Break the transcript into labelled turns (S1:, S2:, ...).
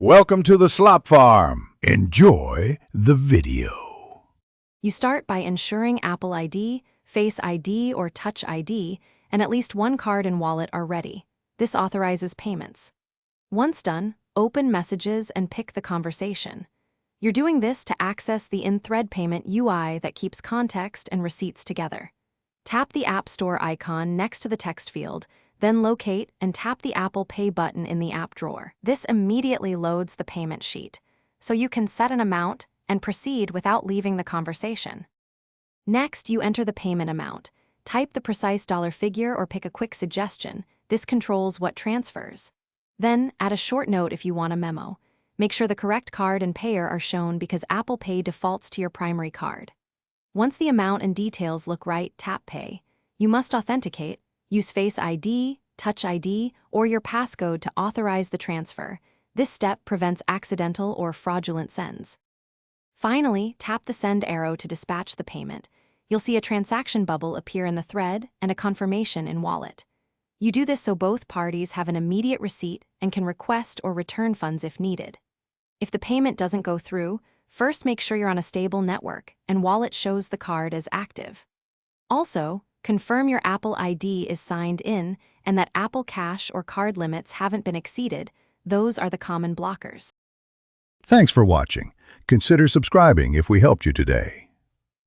S1: Welcome to the Slop Farm. Enjoy the video.
S2: You start by ensuring Apple ID, Face ID, or Touch ID, and at least one card and wallet are ready. This authorizes payments. Once done, open Messages and pick the conversation. You're doing this to access the in-thread payment UI that keeps context and receipts together. Tap the App Store icon next to the text field, then locate and tap the Apple Pay button in the app drawer. This immediately loads the payment sheet, so you can set an amount and proceed without leaving the conversation. Next, you enter the payment amount. Type the precise dollar figure or pick a quick suggestion. This controls what transfers. Then, add a short note if you want a memo. Make sure the correct card and payer are shown because Apple Pay defaults to your primary card. Once the amount and details look right, tap Pay. You must authenticate. Use Face ID, Touch ID, or your passcode to authorize the transfer. This step prevents accidental or fraudulent sends. Finally, tap the Send arrow to dispatch the payment. You'll see a transaction bubble appear in the thread and a confirmation in Wallet. You do this so both parties have an immediate receipt and can request or return funds if needed. If the payment doesn't go through, first make sure you're on a stable network and Wallet shows the card as active. Also, confirm your Apple ID is signed in and that Apple Cash or card limits haven't been exceeded. Those are the common blockers.
S1: Thanks for watching. Consider subscribing if we helped you today.